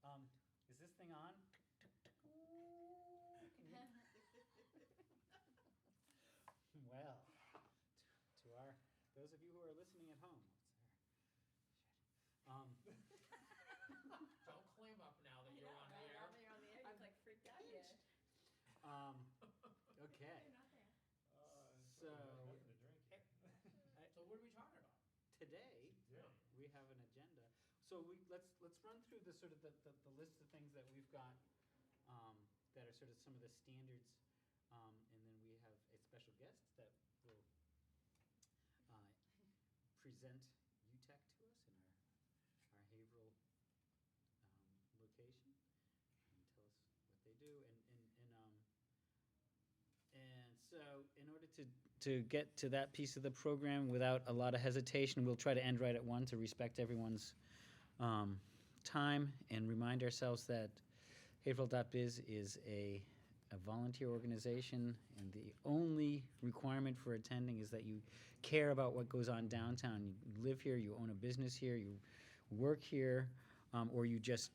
Is this thing on? Can you- Well, to our, those of you who are listening at home, shit. Don't clam up now that you're on the air. Now that you're on the air, you're like freaked out yet. Okay, You're not there. so Nothing to drink here. So what are we talking about? today, Today. we have an agenda. So let's run through the sort of the list of things that we've got, that are sort of some of the standards, and then we have a special guest that will present UTech to us in our Haverhill location, and tell us what they do, and so in order to get to that piece of the program without a lot of hesitation, we'll try to end right at 1 to respect everyone's time, and remind ourselves that Haverhill.biz is a volunteer organization, and the only requirement for attending is that you care about what goes on downtown. You live here, you own a business here, you work here, or you just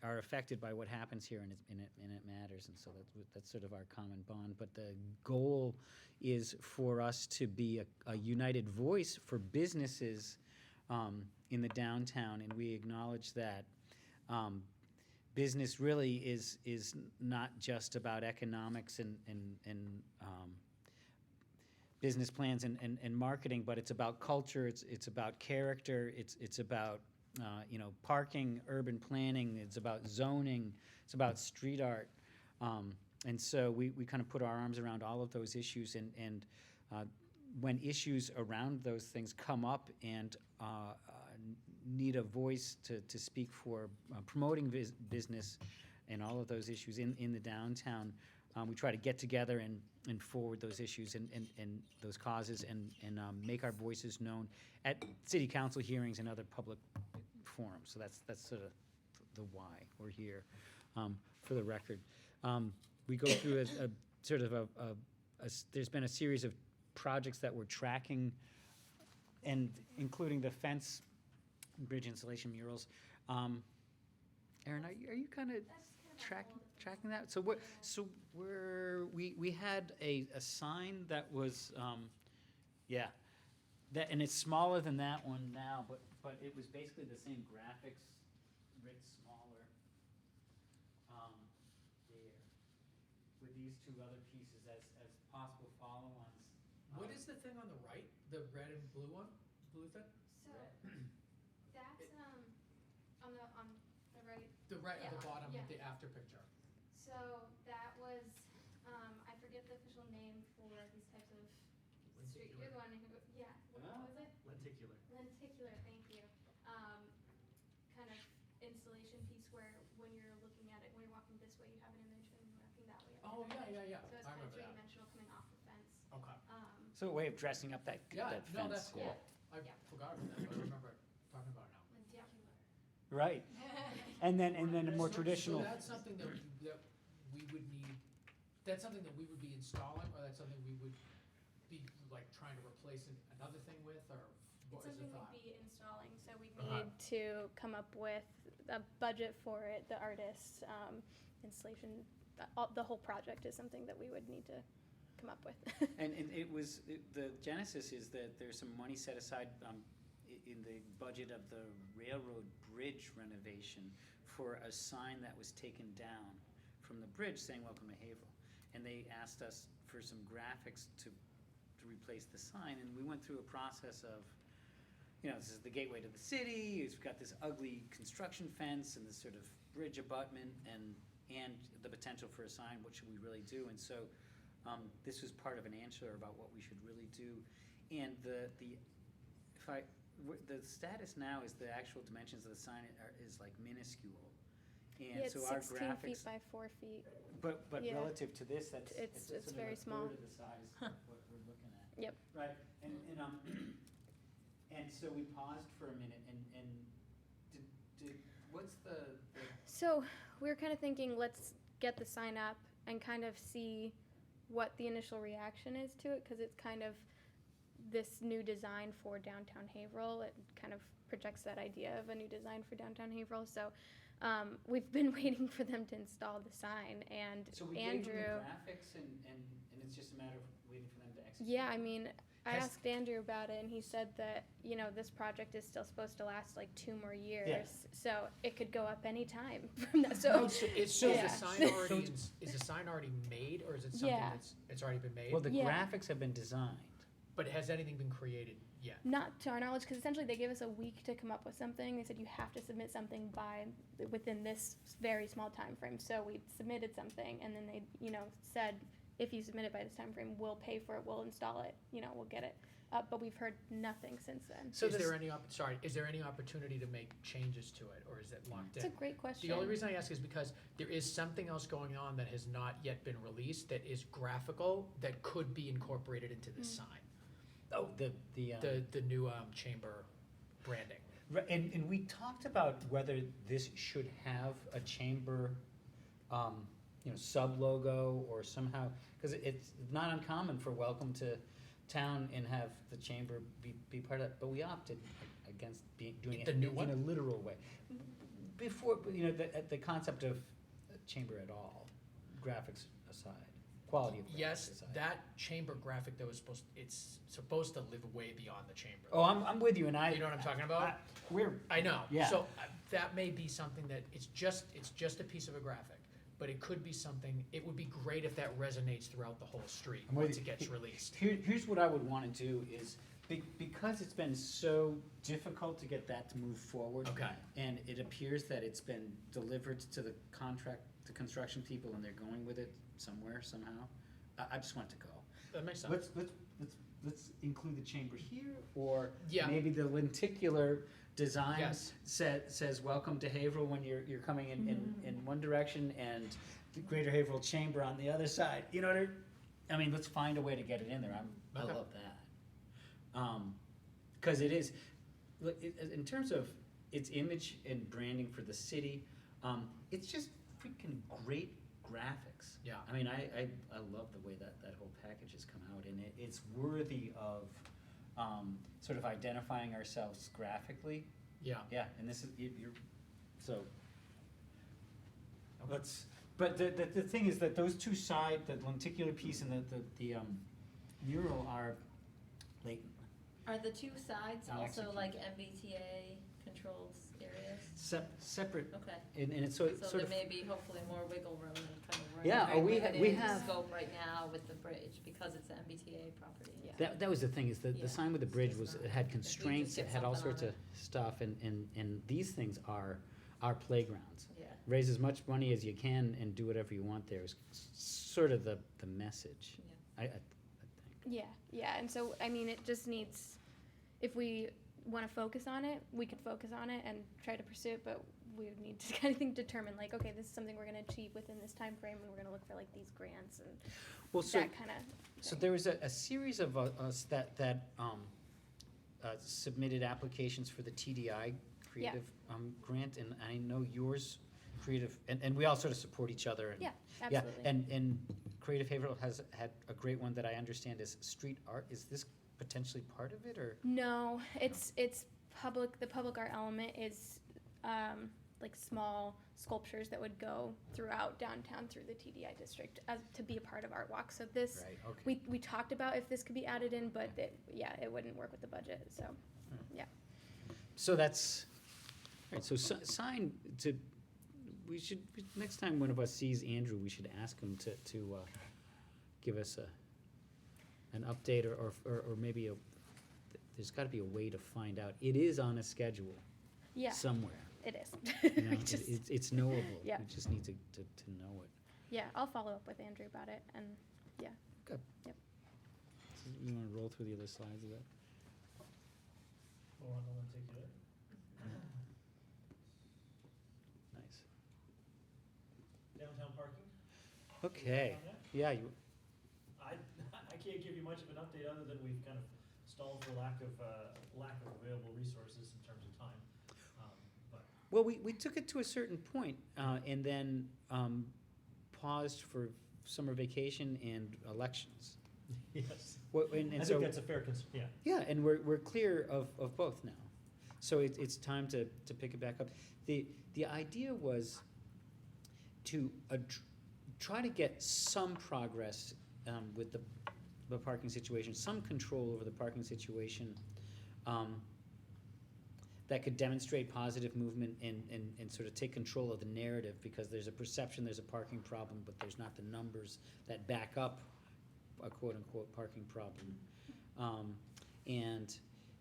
are affected by what happens here, and it matters, and so that's sort of our common bond. But the goal is for us to be a united voice for businesses in the downtown, and we acknowledge that business really is not just about economics and business plans and marketing, but it's about culture, it's about character, it's about parking, urban planning, it's about zoning, it's about street art. And so we kind of put our arms around all of those issues, and when issues around those things come up and need a voice to speak for promoting business and all of those issues in the downtown, we try to get together and forward those issues and those causes and make our voices known at city council hearings and other public forums. So that's sort of the why we're here, for the record. We go through a sort of there's been a series of projects that we're tracking, and including the fence, bridge installation murals. Erin, are you kind of tracking that? So we had a sign that was, that, and it's smaller than that one now, but it was basically the same graphics, writ smaller, there, with these two other pieces as possible follow-ons. What is the thing on the right? The red and blue one? Blue thing? So that's on the right. The right at the Yeah, bottom yeah. with the after picture. So that was I forget the official name for these types of street. You're the one who, yeah. What was it? Lenticular. Lenticular. Thank you. Kind of installation piece where when you're looking at it, when you're walking this way, you have an image, and when you're walking that way, you have Oh, another yeah, image. yeah, yeah. So it's I kind of remember that. three-dimensional coming off the fence. Okay. So a way of dressing up that Yeah, that fence. no, that's cool. Yeah. I Yeah. forgot about that, but I remember talking about it now. Lenticular. Right, and then a more So- traditional. So that's something that we would need, that's something that we would be installing, or that's something we would be like trying to replace another thing with, or what It's is the something thought? we'd be installing, so we'd Uh-huh. need to come up with a budget for it, the artist, installation, the whole project is something that we would need to come up with. And the genesis is that there's some money set aside in the budget of the railroad bridge renovation for a sign that was taken down from the bridge saying "Welcome to Haverhill," and they asked us for some graphics to replace the sign, and we went through a process of, this is the gateway to the city, it's got this ugly construction fence and this sort of bridge abutment and the potential for a sign, what should we really do? And so this was part of an answer about what we should really do. And the status now is the actual dimensions of the sign is like minuscule. And It's so our 16 feet graphics, by 4 feet. but yeah. relative to this, that's It's sort of very a small. third of the size of what we're looking at. Yep. Right, and so we paused for a minute, and what's the So we were kind of thinking, let's get the sign up and kind of see what the initial reaction is to it, because it's kind of this new design for downtown Haverhill. It kind of projects that idea of a new design for downtown Haverhill. So we've been waiting for them to install the sign, and So we gave Andrew. them the graphics and it's just a matter of waiting for them to execute? Yeah, I mean, I Has- asked Andrew about it, and he said that, you know, this project is still supposed to last like 2 more years. So it could go up any time from that, so. Oh, so is the Yeah. sign already, is the sign already made, or is it something Yeah. it's already been made? Well, the Yeah. graphics have been designed. But has anything been created yet? Not to our knowledge, because essentially they gave us a week to come up with something. They said you have to submit something within this very small time frame. So we submitted something, and then they, you know, said, if you submit it by this time frame, we'll pay for it, we'll install it, you know, we'll get it up. But we've heard nothing since then. So Is this- there any, is there any opportunity to make changes to it, or is it locked It's a in? great question. The only reason I ask is because there is something else going on that has not yet been released that is graphical, that could be incorporated into the sign. Oh, the The new chamber branding. Right, and we talked about whether this should have a chamber, you know, sub-logo or somehow, because it's not uncommon for Welcome to Town and have the chamber be part of it, but we opted against doing it The new in one? a literal way. Before, you know, the concept of a chamber at all, graphics aside, quality of graphics Yes, aside. that chamber graphic that was it's supposed to live way beyond the chamber. Oh, I'm with you, and You know what I'm talking about? I know. Yeah. So that may be something that it's just a piece of a graphic, but it could be something. It would be great if that resonates throughout the whole street I'm with once you. it gets released. Here's what I would wanna do is, because it's been so difficult to get that to move forward. Okay. And it appears that it's been delivered to the construction people, and they're going with it somewhere, somehow. I just want it to go. That makes sense. Let's include the chamber here, or Yeah. maybe the lenticular design Yes. says, welcome to Haverhill when you're coming in one direction, and the Greater Haverhill Chamber on the other side. You know, I mean, let's find a way to get it in there. I Okay. love that. Cause it is, look, in terms of its image and branding for the city, it's just freaking great graphics. Yeah. I mean, I love the way that whole package has come out, and it's worthy of, sort of identifying ourselves graphically. Yeah. Yeah, and this is, you're, so. But the thing is that those two side, the lenticular piece and the mural are latent. Are the two sides I'll also execute. like MBTA controlled areas? Separate, Okay, and it's sort so there of, may be hopefully more wiggle room and kind of. Yeah, running we limited we in have- Scope right now with the bridge, because it's an MBTA property. Yeah. that was the thing, is that Yeah, the sign with the bridge it's was, not- it had if we constraints, just it get had all something sorts on of stuff, and these things are playgrounds. Yeah, Raise as much money as you can and do whatever you want there is sort of the message, yeah. I think. Yeah, and so, I mean, it just needs, if we wanna focus on it, we could focus on it and try to pursue it, but we would need to kind of think, determine like, okay, this is something we're gonna achieve within this time frame, and we're gonna look for like these grants and Well, so, that kinda so thing. there was a series of us that submitted applications for the TDI creative grant, and I know yours, creative, and we all sort of support each other. And, Yeah, absolutely. and Creative Haverhill has had a great one that I understand is street art. Is this potentially part of it, or? No, it's public, the public art element is, like small sculptures that would go throughout downtown through the TDI district as, to be a part of Art Walk, so this, Right, okay. we talked about if this could be added in, but it wouldn't work with the budget, so, yeah. So that's, all right, so sign to, next time one of us sees Andrew, we should ask him to give us an update, or maybe there's gotta be a way to find out. It is on a schedule Yeah, somewhere. it is. You know, We just- it's knowable. Yeah. We just need to know it. Yeah, I'll follow up with Andrew about it, and, So you wanna roll through the other slides of that? More on the lenticular. Nice. Downtown parking. Okay, On that? yeah, you, I can't give you much of an update other than we've kind of stalled for lack of available resources in terms of time. But well, we took it to a certain point, and then paused for summer vacation and elections. yes, Well, and I so, think that's a fair yeah. yeah, and we're clear of both now. So it's time to pick it back up. The idea was to try to get some progress with the parking situation, some control over the parking situation, that could demonstrate positive movement and sort of take control of the narrative, because there's a perception there's a parking problem, but there's not the numbers that back up a quote-unquote parking problem. And,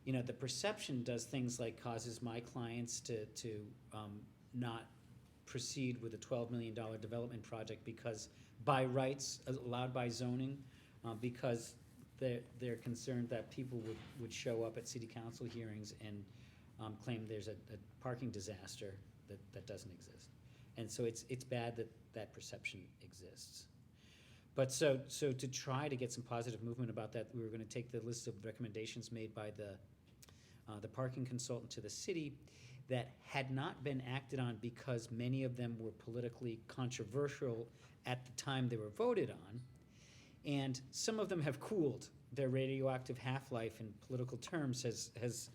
you know, the perception does things like causes my clients to not proceed with a $12 million development project because by rights, allowed by zoning, because they're concerned that people would show up at city council hearings and claim there's a parking disaster that doesn't exist. And so it's bad that perception exists. But so to try to get some positive movement about that, we were gonna take the list of recommendations made by the parking consultant to the city that had not been acted on because many of them were politically controversial at the time they were voted on. And some of them have cooled. Their radioactive half-life in political terms has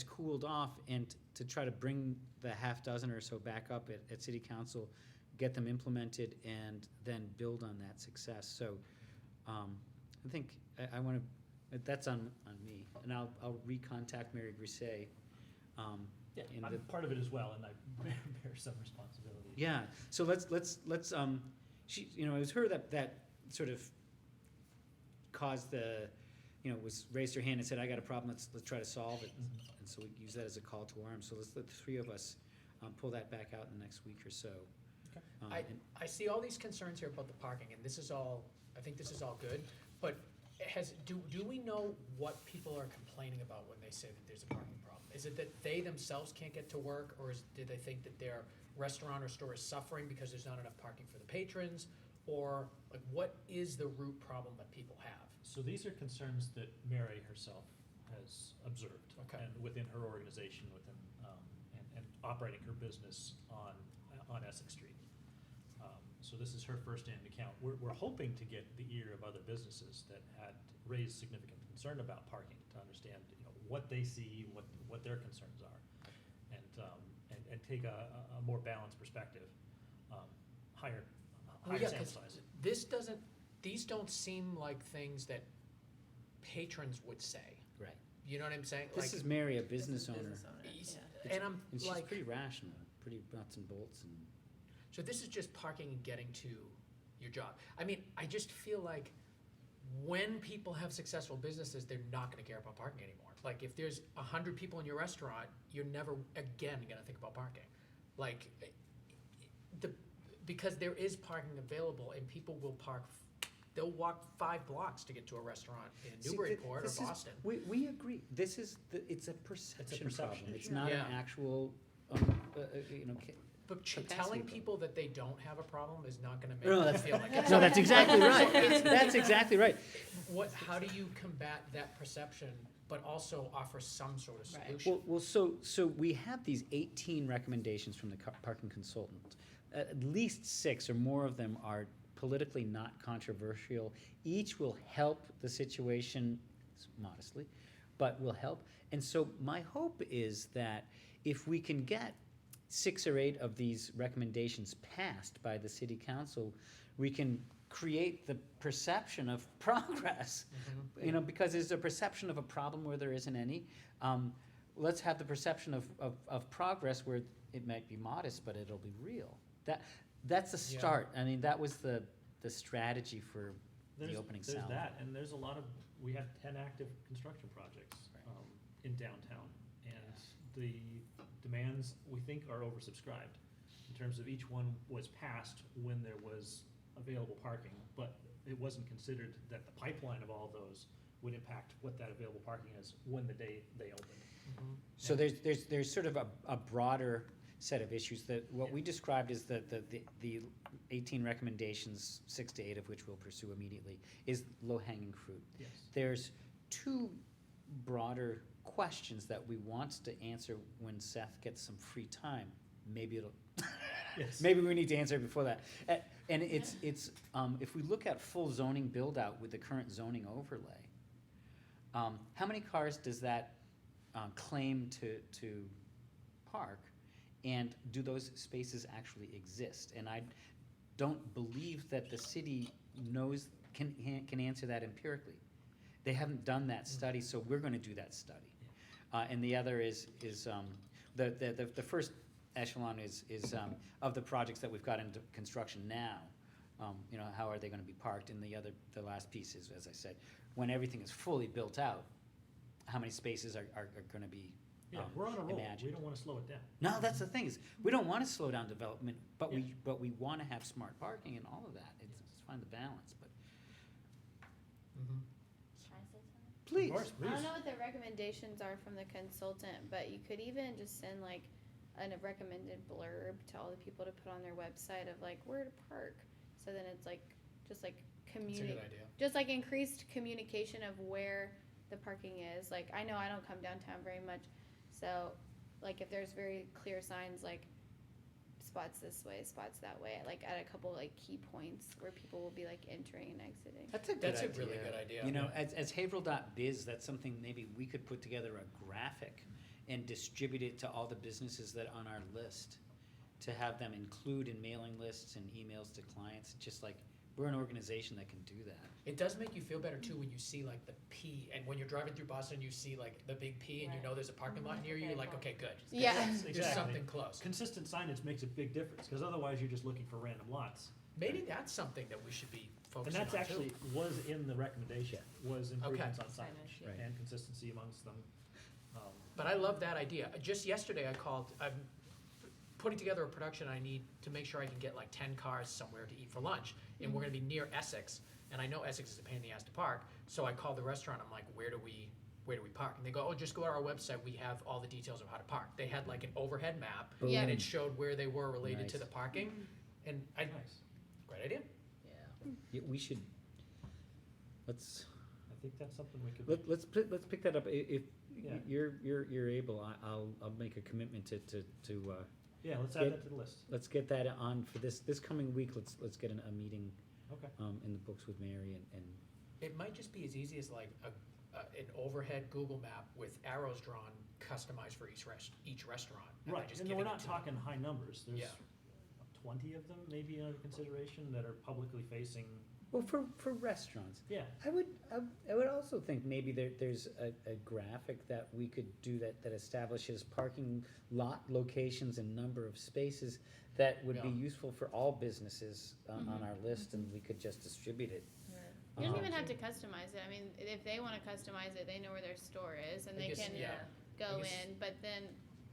cooled off, and to try to bring the half dozen or so back up at city council, get them implemented, and then build on that success. So I think I want to, that's on me, and I'll recontact Mary Grisey. Yeah, in I'm the- part of it as well, and I bear some responsibility. Yeah, so let's she, you know, it was her that sort of caused the, you know, raised her hand and said, I got a problem, let's try to solve it. Mhm. And so we use that as a call to arms. So let's let the three of us pull that back out in the next week or so. Okay. I see all these concerns here about the parking, and this is all, I think this is all good, but do we know what people are complaining about when they say that there's a parking problem? Is it that they themselves can't get to work, or do they think that their restaurant or store is suffering because there's not enough parking for the patrons? Or, like, what is the root problem that people have? So these are concerns that Mary herself has observed. Okay. And within her organization, and operating her business on Essex Street. So this is her first-hand account. We're hoping to get the ear of other businesses that had raised significant concern about parking, to understand, you know, what they see, what their concerns are, and take a more balanced perspective, higher Well, yeah, sample 'cause size. these don't seem like things that patrons would say. Right. You know what I'm saying? This is Mary, a business owner, He's- yeah. And I'm and she's like, pretty rational, pretty nuts and bolts, and so this is just parking and getting to your job. I mean, I just feel like when people have successful businesses, they're not gonna care about parking anymore. Like, if there's 100 people in your restaurant, you're never again gonna think about parking. Like, because there is parking available, and people will park, they'll walk 5 blocks to get to a restaurant in See, Newburyport or this is- Boston. we agree. This is, it's a perception perception problem. It's issue. not an Yeah. actual, you know, But capacity telling problem. people that they don't have a problem is not gonna make No, them that's- feel like it's. no, that's exactly right. It's- That's exactly right. How do you combat that perception, but also offer some sort of Right. solution? Well, so we have these 18 recommendations from the parking consultant. At least 6 or more of them are politically not controversial. Each will help the situation modestly, but will help. And so my hope is that if we can get 6 or 8 of these recommendations passed by the city council, we can create the perception of progress. Mhm. You know, because there's a perception of a problem where there isn't any. Let's have the perception of progress where it might be modest, but it'll be real. That's the Yeah. start. I mean, that was the strategy for the There's- opening There's salad. that, and there's a lot of, we have 10 active construction projects Right. in downtown. And the demands, we think, are oversubscribed in terms of each one was passed when there was available parking, but it wasn't considered that the pipeline of all those would impact what that available parking is when the day they opened. Mhm. So there's sort of a broader set of issues that what we described as the 18 recommendations, 6 to 8 of which we'll pursue immediately, is low-hanging fruit. Yes. There's 2 broader questions that we want to answer when Seth gets some free time. Maybe it'll, Yes. maybe we need to answer it before that. And it's if we look at full zoning build-out with the current zoning overlay, how many cars does that claim to park, and do those spaces actually exist? And I don't believe that the city can answer that empirically. They haven't done that study, so we're gonna do that study. And the other is the first echelon is of the projects that we've got into construction now, you know, how are they gonna be parked? And the last piece is, as I said, when everything is fully built out, how many spaces are gonna be Yeah, we're on a roll. imagined? We don't wanna slow it down. No, that's the thing, is, we don't wanna slow down development, but we wanna have smart parking and all of that. It's find the balance, but Mhm. Can I say something? please. Of course, I don't please. know what the recommendations are from the consultant, but you could even just send like a recommended blurb to all the people to put on their website of like where to park. So then it's like, just like That's a good idea. just like increased communication of where the parking is. Like, I know I don't come downtown very much, so like if there's very clear signs like spots this way, spots that way, like at a couple like key points where people will be like entering and exiting. That's a good That's a idea. really good idea. You know, as Haverhill.biz, that's something maybe we could put together a graphic and distribute it to all the businesses that are on our list, to have them include in mailing lists and emails to clients, just like, we're an organization that can do that. It does make you feel better too when you see like the P, and when you're driving through Boston, you see like the big P, and you Right. know there's a parking lot near you, you're like, okay, good. Yeah. There's Exactly. something close. Consistent signage makes a big difference, because otherwise you're just looking for random lots. Maybe that's something that we should be And focusing on that's too. actually, was in the recommendation, was improvements on signage Signage, yeah. and consistency amongst them. But I love that idea. Just yesterday I called, I'm putting together a production, I need to make sure I can get like 10 cars somewhere to eat for lunch. And we're gonna be near Essex, and I know Essex is a pain in the ass to park, so I called the restaurant, I'm like, where do we park? And they go, oh, just go to our website, we have all the details of how to park. They had like an overhead map, Yeah. and it showed where they were related to Nice. the parking, and I, Nice. great idea. Yeah. Yeah, we should, let's, I think that's something we could. let's pick that up. If Yeah. you're able, I'll make a commitment to Yeah, let's Get- add that to the list. let's get that on for this coming week. Let's get a meeting Okay. in the books with Mary and It might just be as easy as like an overhead Google map with arrows drawn, customized for each restaurant. And Right, just and giving we're it not to talking high numbers. There's Yeah. 20 of them maybe under consideration that are publicly facing. well, for restaurants. Yeah, I would also think maybe there's a graphic that we could do that establishes parking lot locations and number of spaces that would be Yeah. useful for all businesses on our list, and we could just distribute it. You don't Um, even have to customize it. I mean, if they wanna customize it, they know where their store is and I they guess, can yeah. go I guess- in, but then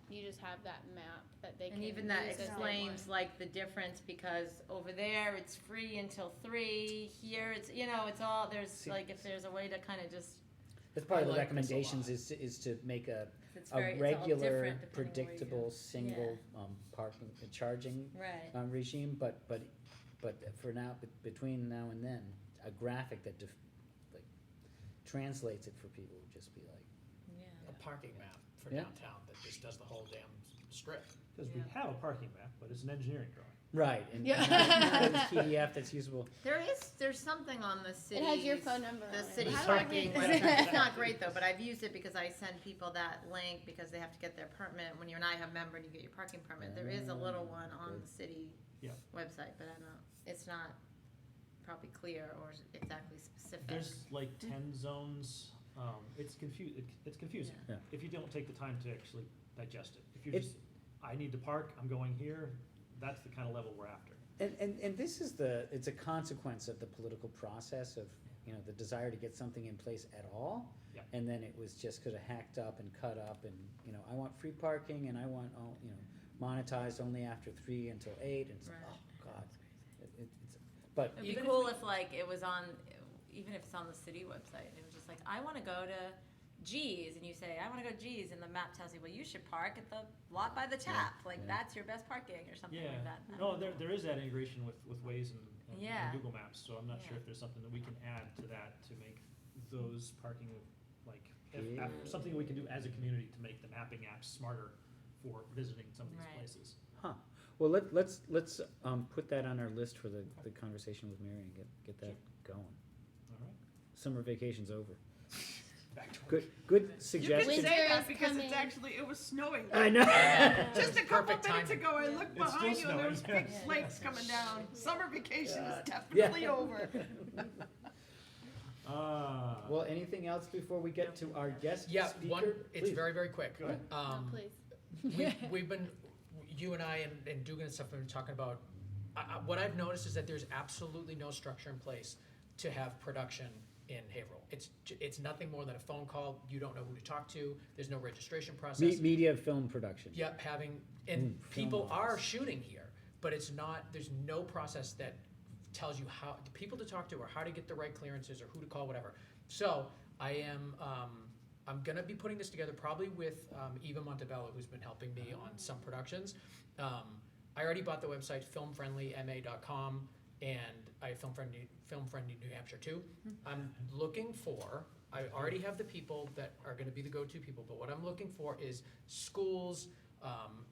you just have that map that they can And use even that as they explains want. like the difference, because over there it's free until 3, here it's, you know, it's all, there's See- like, if there's a way to kind of just, That's part of I the like this a recommendations lot. is to make a it's very, it's all regular, different depending where you predictable, go. single parking, charging Right, regime, but for now, between now and then, a graphic that like translates it for people would just be like, yeah. A parking map for Yeah. downtown that just does the whole damn strip. because we Yeah. have a parking map, but it's an engineering drawing. right, and Yeah. not a PDF that's usable. There's something on the city. It has your phone number on The it. city How do I parking read website, this? it's not great though, but I've used it because I send people that link because they have to get their permit, when you're an IHUB member and you get your parking permit, there is a little one on Good. the city Yeah. website, but I don't, it's not probably clear or exactly specific. There's like 10 zones. It's confusing Yeah. if you don't take the time to actually digest it. If you It's- just, I need to park, I'm going here, that's the kind of level we're after. And this is it's a consequence of the political process of, you know, the desire to get something in place at all. Yeah. And then it was just sort of hacked up and cut up and, you know, I want free parking and I want, all you know, monetized only after 3 until 8, and it's, Right. oh, God. It's, but, It'd be Even if cool we- if like it was on, even if it's on the city website, and it was just like, I wanna go to G's, and you say, I wanna go to G's, and the map tells you, well, you should park at the lot by the tap, like, Yeah. that's your best parking, or something Yeah, like that. I no, don't know. there is that integration with Waze and Yeah. Google Maps, so I'm not sure Yeah. if there's something that we can add to that to make those parking, like, Yeah. something we can do as a community to make the mapping apps smarter for visiting some of these Right. places. well, let's put that on our list for the conversation with Mary and get that going. All right, Summer vacation's over. back to work. Good You can suggestion. Winter say that is because coming. it's actually, it was snowing. I know. Just a couple Perfect minutes timing. ago, I looked It's still behind you and there was snowing. big flakes coming down. Summer vacation is Yeah. definitely over. Well, anything else before we get to our guest Yeah, speaker? it's Please. very, very quick. Go ahead. No, please. We've been, you and I and Dugan and stuff have been talking about, what I've noticed is that there's absolutely no structure in place to have production in Haverhill. It's nothing more than a phone call, you don't know who to talk to, there's no registration process. Media film production. Yep, and film people are office. shooting here, but it's not, there's no process that tells you how, people to talk to or how to get the right clearances or who to call, whatever. So I am, I'm gonna be putting this together probably with Eva Montebello, who's been helping me on some productions. I already bought the website filmfriendlyma.com, and I have Film Friendly New Hampshire too. I'm looking for, I already have the people that are gonna be the go-to people, but what I'm looking for is schools,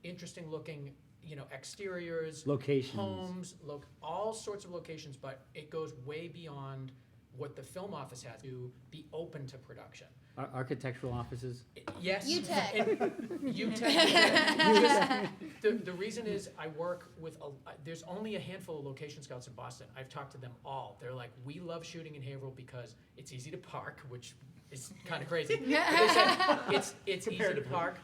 interesting looking, exteriors, Locations. homes, all sorts of locations, but it goes way beyond what the film office has to be open to production. Architectural offices. Yes. UTech. UTech. The reason is I work with, there's only a handful of location scouts in Boston. I've talked to them all. They're like, we love shooting in Haverhill because it's easy to park, which is kind of crazy. But they said it's easy to Comparatively. park.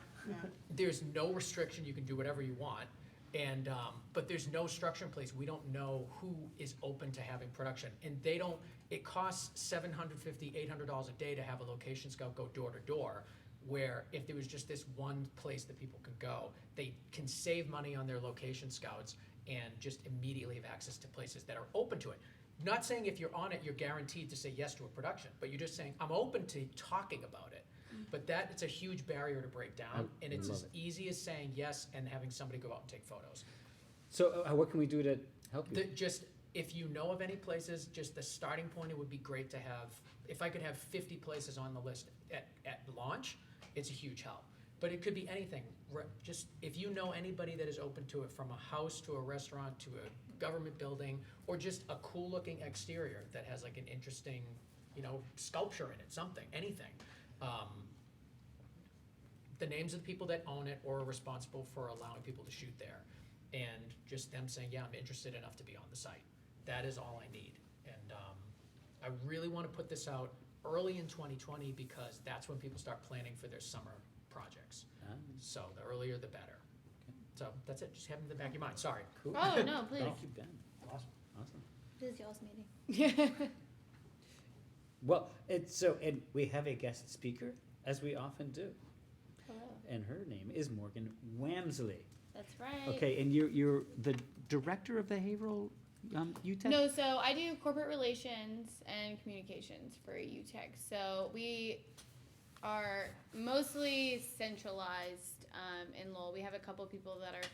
There's no restriction. You can do whatever you want. And, but there's no structure in place. We don't know who is open to having production. And they don't, it costs $750, $800 a day to have a location scout go door to door, where if there was just this one place that people could go, they can save money on their location scouts and just immediately have access to places that are open to it. Not saying if you're on it, you're guaranteed to say yes to a production, but you're just saying, I'm open to talking about it. But it's a huge barrier to break down, and it's love as it. easy as saying yes and having somebody go out and take photos. So what can we do to help you? Just, if you know of any places, just the starting point, it would be great to have, if I could have 50 places on the list at launch, it's a huge help. But it could be anything, just if you know anybody that is open to it, from a house to a restaurant to a government building, or just a cool looking exterior that has like an interesting, sculpture in it, something, anything. The names of the people that own it or are responsible for allowing people to shoot there, and just them saying, yeah, I'm interested enough to be on the site. That is all I need. And I really want to put this out early in 2020 because that's when people start planning for their summer projects. Ah, So the earlier the better. So that's it, just have it in the back of your mind, sorry. cool. Oh, no, please. Thank you, Ben. Awesome. Awesome. This is y'all's meeting. Well, and we have a guest speaker, as we often do, Hello. and her name is Morgan Wamsley. That's right. Okay, and you're the director of the Haverhill UTech? No, so I do corporate relations and communications for UTech. So we are mostly centralized in Lowell. We have a couple people that are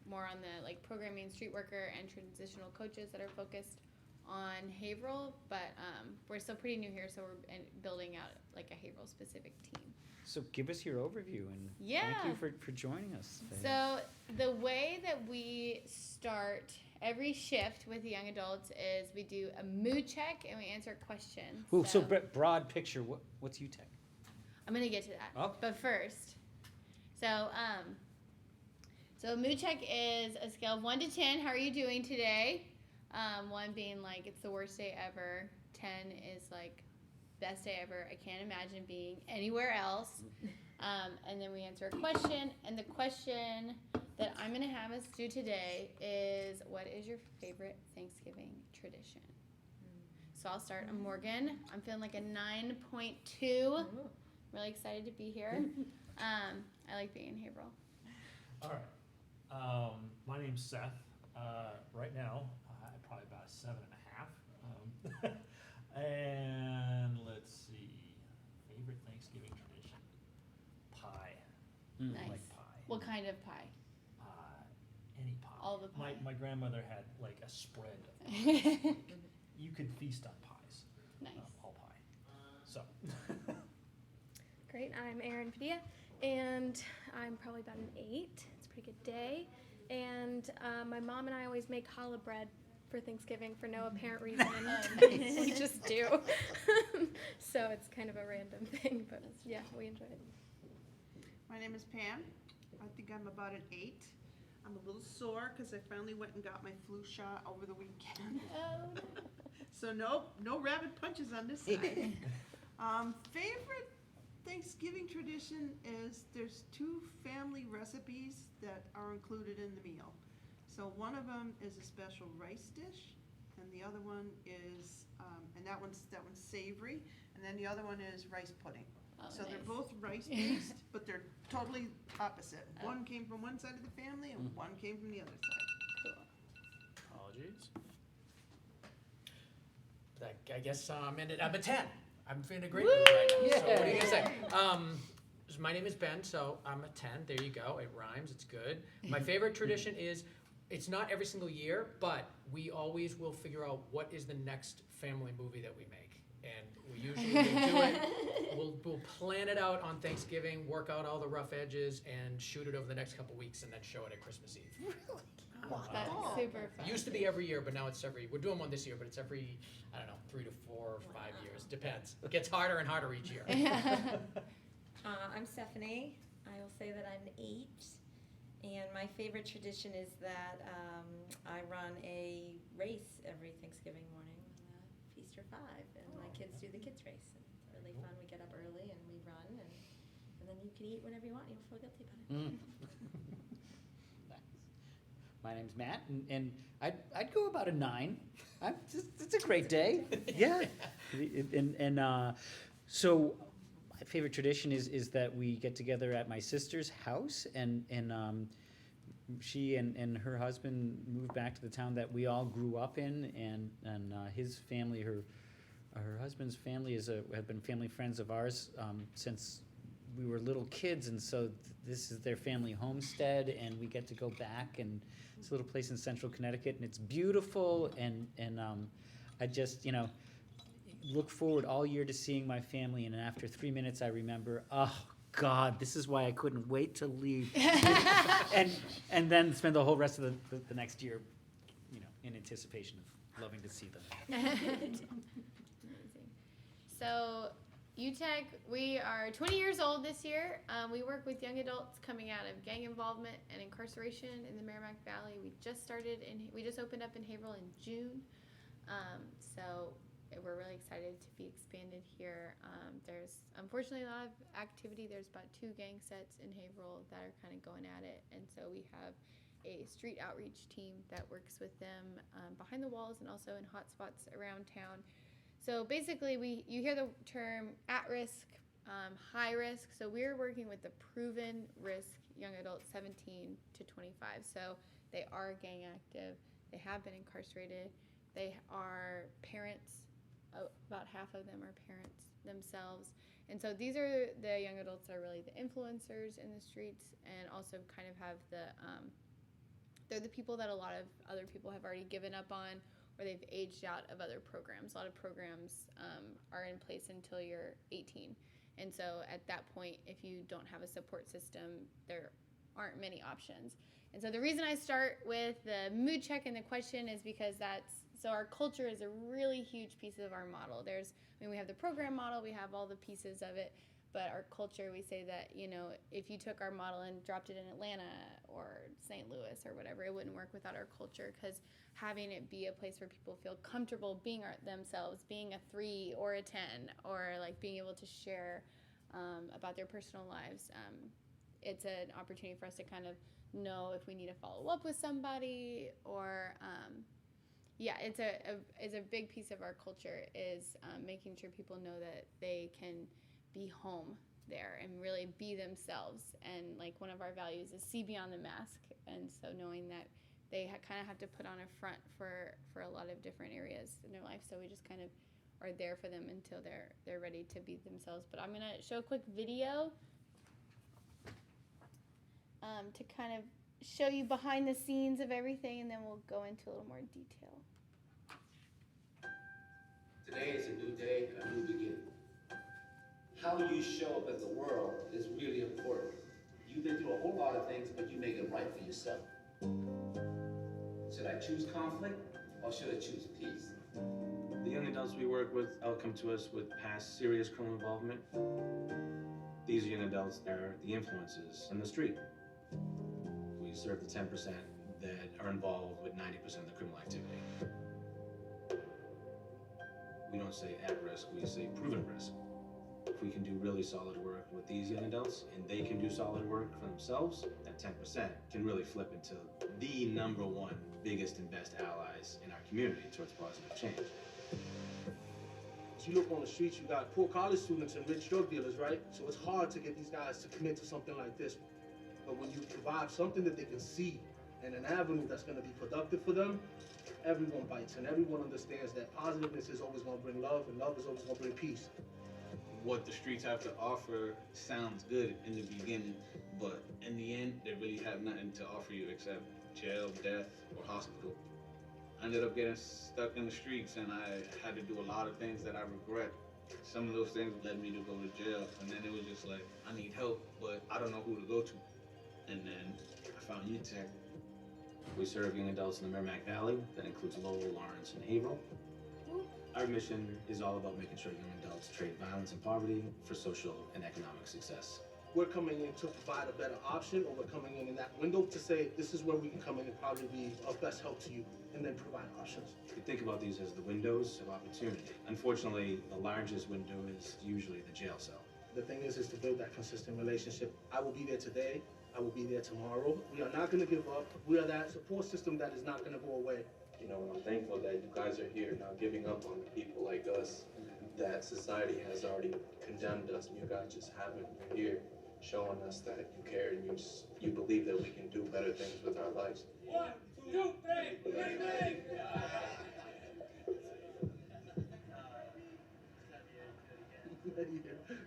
more on the programming, street worker, and transitional coaches that are focused on Haverhill, but we're still pretty new here, so we're building out a Haverhill specific team. So give us your overview, and Yeah. thank you for joining us. So the way that we start every shift with the young adults is we do a mood check and we answer questions. Ooh, so broad picture, what's UTech? I'm gonna get to that. Oh. But first, so a mood check is a scale of 1 to 10. How are you doing today? 1 being it's the worst day ever. 10 is best day ever. I can't imagine being anywhere else. And then we answer a question, and the question that I'm gonna have us do today is, what is your favorite Thanksgiving tradition? So I'll start. I'm Morgan. I'm feeling like a 9.2. Really excited to be here. I like being in Haverhill. All right. My name's Seth. Right now, probably about a 7.5. And let's see, favorite Thanksgiving tradition? Pie. Nice. Like pie. What kind of pie? Any pie. All the pie. My grandmother had a spread of pies. Nice. You could feast on pies. All pie. So. Great, I'm Erin Padilla, and I'm probably about an 8. It's a pretty good day. And my mom and I always make challah bread for Thanksgiving for no apparent reason. We just do. So it's kind of a random thing, but yeah, we enjoy it. My name is Pam. I think I'm about an 8. I'm a little sore because I finally went and got my flu shot over the weekend. Oh, So no rabbit punches on this side. Favorite Thanksgiving tradition is there's 2 family recipes that are included in the meal. So one of them is a special rice dish, and the other one is, and that one's savory, and then the other one is rice pudding. Oh, So they're nice. both rice-based, but they're totally opposite. Oh. One came from one side of the family, and one came from the other side. Cool. Apologies. I guess I'm a 10. I'm feeling a great mood right now. So what are you gonna say? So my name is Ben, so I'm a 10. There you go. It rhymes. It's good. My favorite tradition is, it's not every single year, but we always will figure out what is the next family movie that we make. And we usually will do it. We'll plan it out on Thanksgiving, work out all the rough edges, and shoot it over the next couple weeks, and then show it at Christmas Eve. that's Oh. super fun. Used to be every year, but now it's we're doing one this year, but it's every, I don't know, 3 to 4 or 5 years. Depends. It gets harder and harder each year. I'm Stephanie. I will say that I'm 8. And my favorite tradition is that I run a race every Thanksgiving morning on the Feast or 5. And my kids do the kids race. And it's really fun. We get up early and we run. And then you can eat whenever you want. You don't feel guilty about it. Nice. My name's Matt, and I'd go about a 9. It's a great day. Yeah. So my favorite tradition is that we get together at my sister's house, and she and her husband moved back to the town that we all grew up in, and his family, her husband's family have been family friends of ours since we were little kids, and so this is their family homestead, and we get to go back, and it's a little place in central Connecticut, and it's beautiful, and I just, look forward all year to seeing my family, and after 3 minutes I remember, oh God, this is why I couldn't wait to leave, and then spend the whole rest of the next year, in anticipation of loving to see them. Amazing. So, UTech, we are 20 years old this year. We work with young adults coming out of gang involvement and incarceration in the Merrimack Valley. We just opened up in Haverhill in June. So we're really excited to be expanded here. There's unfortunately a lot of activity. There's about 2 gang sets in Haverhill that are kind of going at it, and so we have a street outreach team that works with them behind the walls and also in hot spots around town. So basically, you hear the term at risk, high risk. So we're working with the proven risk young adults 17 to 25. So they are gang active. They have been incarcerated. They are parents. About half of them are parents themselves. And so these are the young adults that are really the influencers in the streets, and also kind of have they're the people that a lot of other people have already given up on, or they've aged out of other programs. A lot of programs are in place until you're 18. And so at that point, if you don't have a support system, there aren't many options. And so the reason I start with the mood check and the question is because so our culture is a really huge piece of our model. We have the program model, we have all the pieces of it, but our culture, we say that, if you took our model and dropped it in Atlanta or St. Louis or whatever, it wouldn't work without our culture, because having it be a place where people feel comfortable being themselves, being a 3 or a 10, or like being able to share about their personal lives, it's an opportunity for us to kind of know if we need to follow up with somebody, or it's a big piece of our culture is making sure people know that they can be home there and really be themselves. And like one of our values is see beyond the mask, and so knowing that they kind of have to put on a front for a lot of different areas in their life, so we just kind of are there for them until they're ready to be themselves. But I'm gonna show a quick video to kind of show you behind the scenes of everything, and then we'll go into a little more detail. Today is a new day, a new beginning. How you show up in the world is really important. You've been through a whole lot of things, but you make it right for yourself. Should I choose conflict Or should I choose peace? The young adults we work with all come to us with past serious criminal involvement. These young adults are the influences in the street. We serve the 10% that are involved with 90% of the criminal activity. We don't say at risk, we say proven risk. If we can do really solid work with these young adults and they can do solid work for themselves, that 10% can really flip into the number one biggest and best allies in our community towards positive change. As you look on the streets, you got poor college students and rich drug dealers, right? So it's hard to get these guys to commit to something like this. But when you provide something that they can see and an avenue that's going to be productive for them, everyone bites and everyone understands that positiveness is always going to bring love and love is always going to bring peace. What the streets have to offer sounds good in the beginning, but in the end, they really have nothing to offer you except jail, death, or hospital. I ended up getting stuck in the streets and I had to do a lot of things that I regret. Some of those things led me to go to jail, and then it was just like, I need help, but I don't know who to go to. And then I found UTech. We serve young adults in the Merrimack Valley. That includes Lowell, Lawrence, and Haverhill. Our mission is all about making sure young adults trade violence and poverty for social and economic success. We're coming in to provide a better option, or we're coming in that window to say, this is where we can come in and probably be of best help to you, and then provide options. We think about these as the windows of opportunity. Unfortunately, the largest window is usually the jail cell. The thing is to build that consistent relationship. I will be there today. I will be there tomorrow. We are not going to give up. We are that support system that is not going to go away. You know, I'm thankful that you guys are here, not giving up on people like us, that society has already condemned us, and you guys just haven't. You're here showing us that you care and you believe that we can do better things with our lives. 1, 2, 3, Meeting!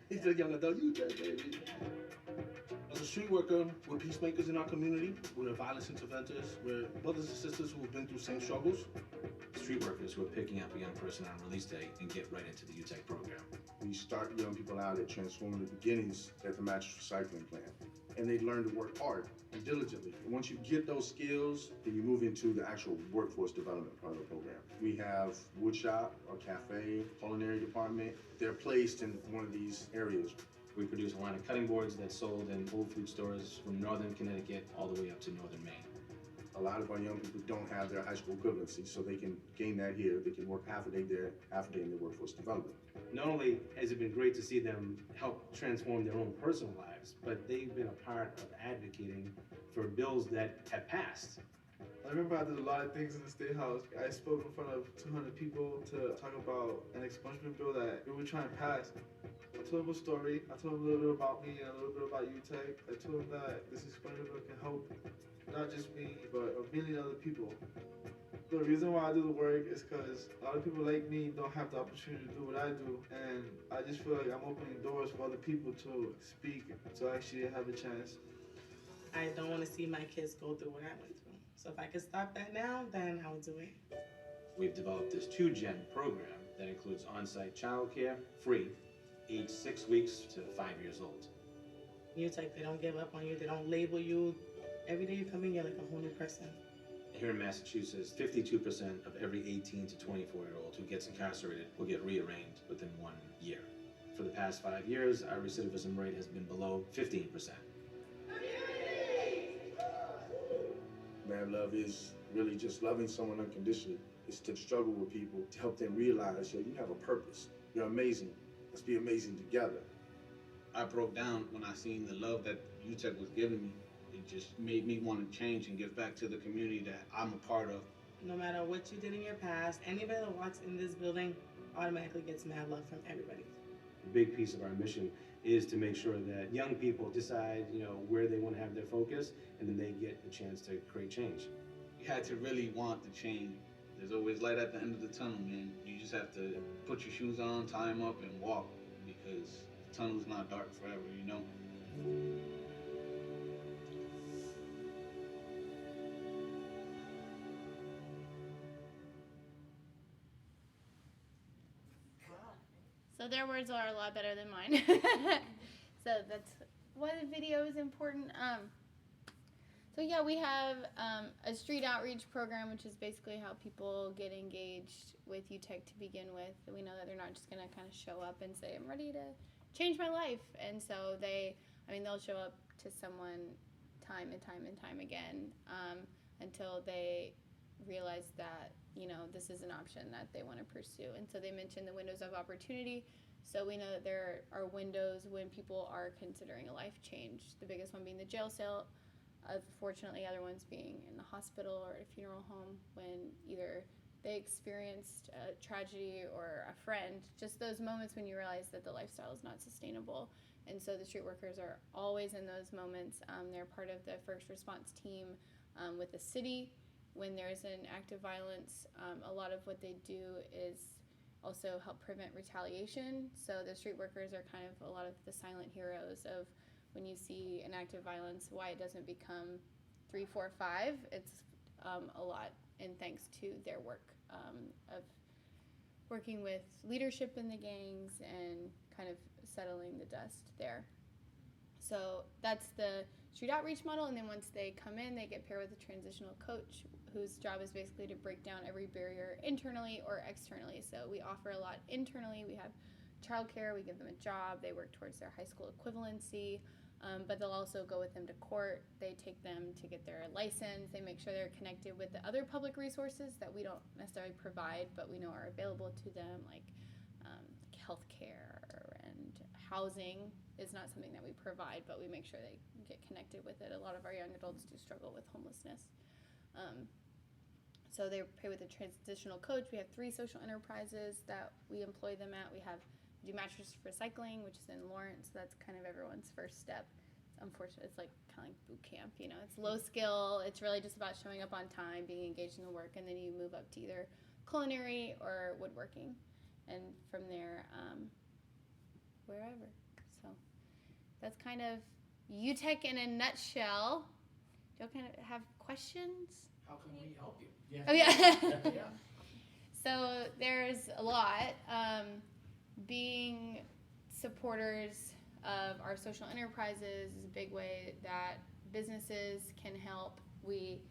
He's a young adult. You dead, baby. As a street worker, we're peacemakers in our community. We're violence interventors. We're brothers and sisters who have been through same struggles. Street workers who are picking up a young person on release day and get right into the UTech program. We start young people out at Transformative Beginnings at the Mattress Recycling Plant. And they learn to work hard and diligently. And once you get those skills, then you move into the actual workforce development part of the program. We have wood shop, a cafe, culinary department. They're placed in one of these areas. We produce a line of cutting boards that's sold in Whole Food stores from northern Connecticut all the way up to northern Maine. A lot of our young people don't have their high school equivalency, so they can gain that here. They can work half a day there, half a day in the workforce development. Not only has it been great to see them help transform their own personal lives, but they've been a part of advocating for bills that have passed. I remember I did a lot of things in the State House. I spoke in front of 200 people to talk about an expungement bill that we were trying to pass. I told them a story. I told them a little bit about me and a little bit about UTech. I told them that this expungement bill can help not just me, but a million other people. The reason why I do the work is because a lot of people like me don't have the opportunity to do what I do, and I just feel like I'm opening doors for other people to speak, to actually have a chance. I don't want to see my kids go through what I went through. So if I could stop that now, then I would do it. We've developed this 2-gen program that includes on-site childcare, free, age 6 weeks to 5 years old. UTech, they don't give up on you. They don't label you. Every day you come in, you're like a whole new person. Here in Massachusetts, 52% of every 18 to 24-year-old who gets incarcerated will get rearranged within 1 year. For the past 5 years, our recidivism rate has been below 15%. Man, love is really just loving someone unconditionally. It's to struggle with people, to help them realize, yo, you have a purpose. You're amazing. Let's be amazing together. I broke down when I seen the love that UTech was giving me. It just made me want to change and give back to the community that I'm a part of. No matter what you did in your past, anybody that walks in this building automatically gets mad love from everybody. A big piece of our mission is to make sure that young people decide, where they want to have their focus, and then they get a chance to create change. You had to really want the change. There's always light at the end of the tunnel, man. You just have to put your shoes on, tie them up, and walk, because the tunnel's not dark forever, So their words are a lot better than mine. So that's why the video is important. So yeah, we have a street outreach program, which is basically how people get engaged with UTech to begin with. We know that they're not just gonna kind of show up and say, "I'm ready to change my life," and so they'll show up to someone time and time and time again until they realize that this is an option that they want to pursue. And so they mentioned the windows of opportunity. So we know that there are windows when people are considering a life change. The biggest one being the jail cell. Unfortunately, other ones being in the hospital or at a funeral home when either they experienced a tragedy or a friend, just those moments when you realize that the lifestyle is not sustainable. And so the street workers are always in those moments. They're part of the first response team with the city. When there's an act of violence, a lot of what they do is also help prevent retaliation. So the street workers are kind of a lot of the silent heroes of when you see an act of violence, why it doesn't become 3, 4, 5. It's a lot in thanks to their work of working with leadership in the gangs and kind of settling the dust there. So that's the street outreach model, and then once they come in, they get paired with a transitional coach whose job is basically to break down every barrier internally or externally. So we offer a lot internally. We have childcare, we give them a job, they work towards their high school equivalency, but they'll also go with them to court. They take them to get their license. They make sure they're connected with the other public resources that we don't necessarily provide, but we know are available to them, like healthcare and housing is not something that we provide, but we make sure they get connected with it. A lot of our young adults do struggle with homelessness. So they're paired with a transitional coach. We have 3 social enterprises that we employ them at. We do mattress recycling, which is in Lawrence. That's kind of everyone's first step. It's unfortunate. It's like kind of like boot camp, It's low skill. It's really just about showing up on time, being engaged in the work, and then you move up to either culinary or woodworking, and from there, wherever. So that's kind of UTech in a nutshell. Do you kind of have questions? How can we help you? Yeah. Oh yeah. Yeah. So there's a lot. Being supporters of our social enterprises is a big way that businesses can help. We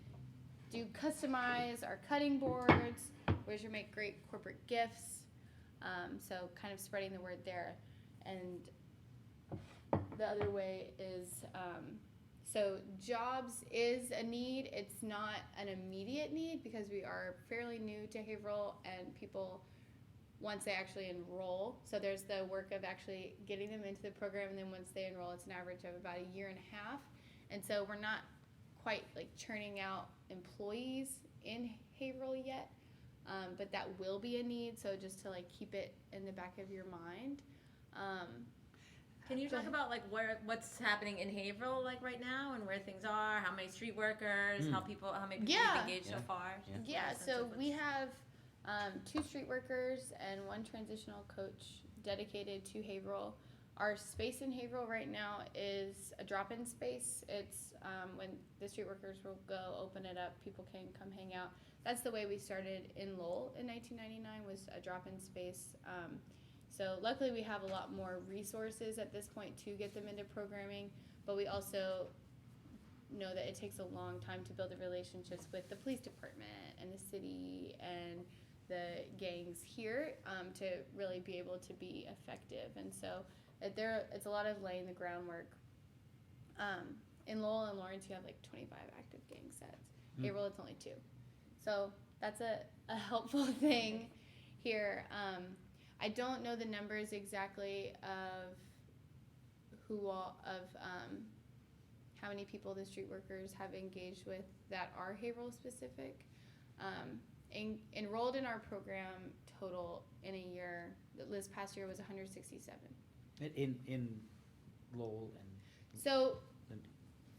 do customize our cutting boards, which make great corporate gifts. So kind of spreading the word there. And the other way is, so jobs is a need. It's not an immediate need because we are fairly new to Haverhill and people, once they actually enroll, so there's the work of actually getting them into the program, and then once they enroll, it's an average of about 1.5 years. And so we're not quite like churning out employees in Haverhill yet, but that will be a need, so just to like keep it in the back of your mind. Can you talk about like what's happening in Haverhill like right now and where things are, how many street workers, how many people you've engaged so far? Yeah, so we have 2 street workers and 1 transitional coach dedicated to Haverhill. Our space in Haverhill right now is a drop-in space. It's when the street workers will go open it up, people can come hang out. That's the way we started in Lowell in 1999, was a drop-in space. So luckily we have a lot more resources at this point to get them into programming, but we also know that it takes a long time to build the relationships with the police department and the city and the gangs here to really be able to be effective. And so it's a lot of laying the groundwork. In Lowell and Lawrence, you have like 25 active gang sets. Haverhill, it's only 2. So that's a helpful thing here. I don't know the numbers exactly of how many people the street workers have engaged with that are Haverhill specific. Enrolled in our program total in a year, this past year was 167. In Lowell and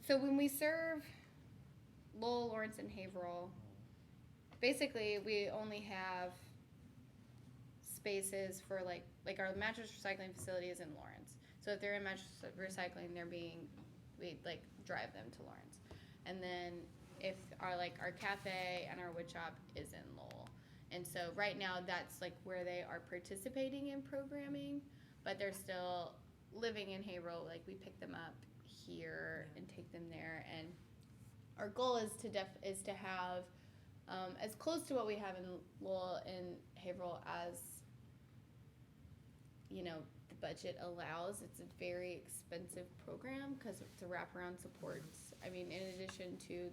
so when we serve Lowell, Lawrence, and Haverhill, basically we only have spaces for like our mattress recycling facility is in Lawrence. So if they're in mattress recycling, we like drive them to Lawrence. And then if our cafe and our wood shop is in Lowell. And so right now that's like where they are participating in programming, but they're still living in Haverhill. Like we pick them up here and take them there, and our goal is to have as close to what we have in Lowell and Haverhill as the budget allows. It's a very expensive program because it's a wraparound supports. I mean, in addition to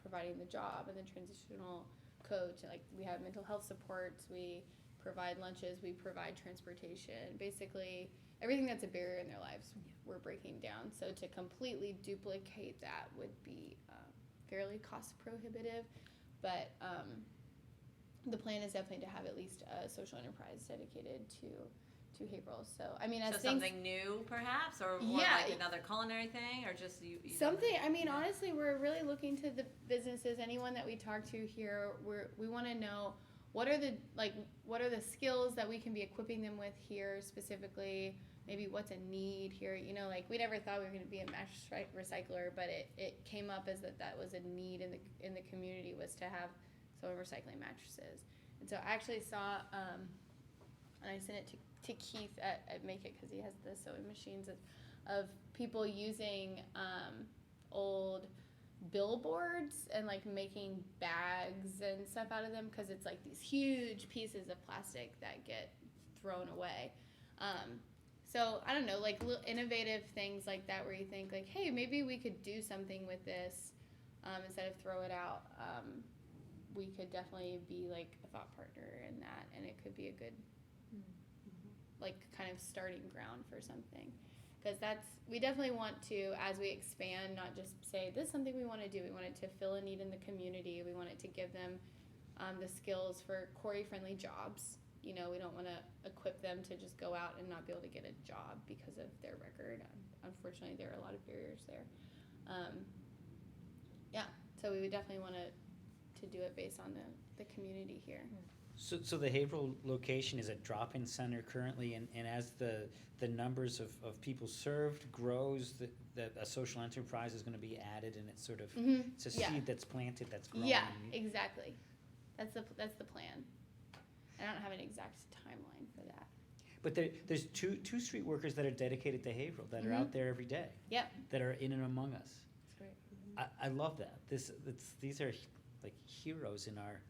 providing the job and the transitional coach, we have mental health supports, we provide lunches, we provide transportation, basically everything that's a barrier in their lives we're breaking down. So to completely duplicate that would be fairly cost prohibitive, but the plan is definitely to have at least a social enterprise dedicated to Haverhill. So I mean, as so things, something new perhaps, or Yeah. like another culinary thing, or just you something. I mean, yeah. honestly, we're really looking to the businesses. Anyone that we talk to here, we want to know what are the skills that we can be equipping them with here specifically. Maybe what's a need here. We never thought we were going to be a mattress recycler, but it came up as that was a need in the community, was to have someone recycling mattresses. And so I actually saw, and I sent it to Keith at Make It, because he has the sewing machines of people using old billboards and making bags and stuff out of them, because it's these huge pieces of plastic that get thrown away. So I don't know, little innovative things like that, where you think hey, maybe we could do something with this instead of throw it out. We could definitely be a thought partner in that, and it could be a good kind of starting ground for something. Because we definitely want to, as we expand, not just say this is something we want to do. We want it to fill a need in the community. We want it to give them the skills for quarry-friendly jobs. We don't want to equip them to just go out and not be able to get a job because of their record. Unfortunately, there are a lot of barriers there. So we would definitely want to do it based on the community here. So the Haverhill location is a drop-in center currently, and as the numbers of people served grows, that a social enterprise is going to be added, and it's sort of it's a seed that's planted, that's growing. Yeah, exactly. That's the plan. I don't have an exact timeline for that. But there's two street workers that are dedicated to Haverhill, that are out there every day. Yep. That are in and among us. That's great. I love that. These are heroes in our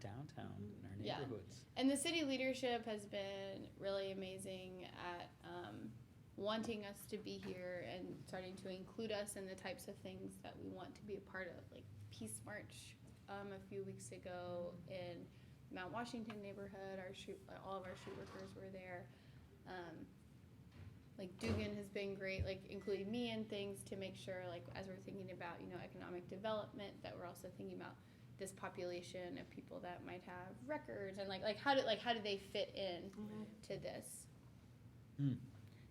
downtown, in our neighborhoods. And the city leadership has been really amazing at wanting us to be here and starting to include us in the types of things that we want to be a part of, like Peace March a few weeks ago in Mount Washington neighborhood. All of our street workers were there. Dugan has been great, including me in things to make sure, as we're thinking about, economic development, that we're also thinking about this population of people that might have records, and how do they fit in to this?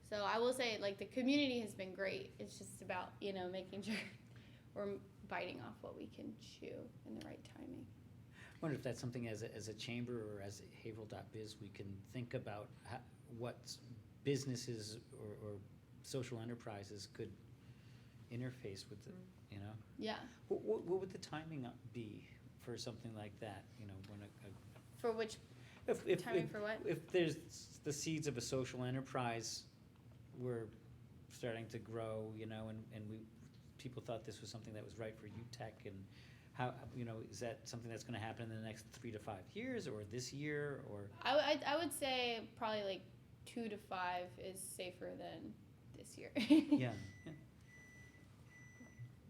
So I will say, the community has been great. It's just about making sure we're biting off what we can chew in the right timing. I wonder if that's something as a chamber or as Haverhill.biz we can think about what businesses or social enterprises could interface with the, Yeah. What would the timing be for something like that? When for which timing for what? If there's the seeds of a social enterprise were starting to grow, and people thought this was something that was right for UTech, and how, is that something that's going to happen in the next 3 to 5 years, or this year, or? I would say probably 2 to 5 is safer than this year. Yeah.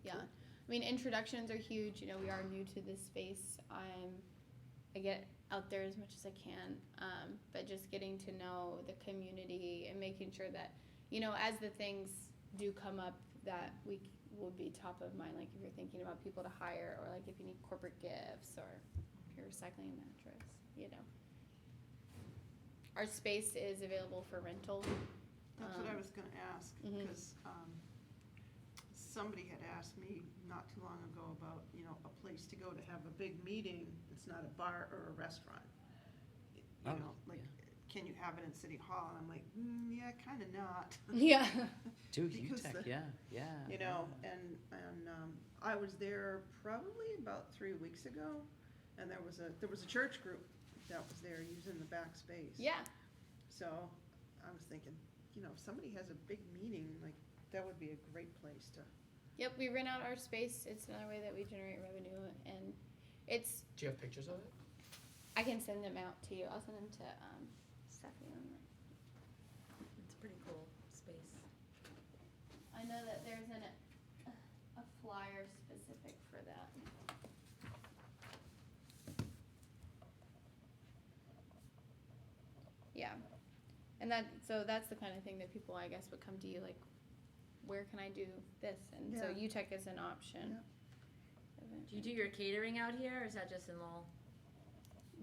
Yeah. I mean, introductions are huge. We are new to this space. I get out there as much as I can, but just getting to know the community and making sure that, as the things do come up, that we would be top of mind. If you're thinking about people to hire, or if you need corporate gifts, or if you're recycling a mattress, Our space is available for rental. That's what I was gonna ask, because somebody had asked me not too long ago about, a place to go to have a big meeting. It's not a bar or a restaurant. Can you have it in City Hall? And I'm like, yeah, kind of not. Yeah. Do Because UTech, yeah. And I was there probably about 3 weeks ago, and there was a church group that was there using the back space. Yeah. So I was thinking, if somebody has a big meeting, that would be a great place to Yep, we rent out our space. It's another way that we generate revenue, and it's. Do you have pictures of it? I can send them out to you. I'll send them to Stephanie. It's a pretty cool space. I know that there's a flyer specific for that. Yeah, and that's the kind of thing that people, I guess, would come to you like, where can I do this? And so Yeah. UTech is an option. Do you do your catering out here, or is that just in Lowell?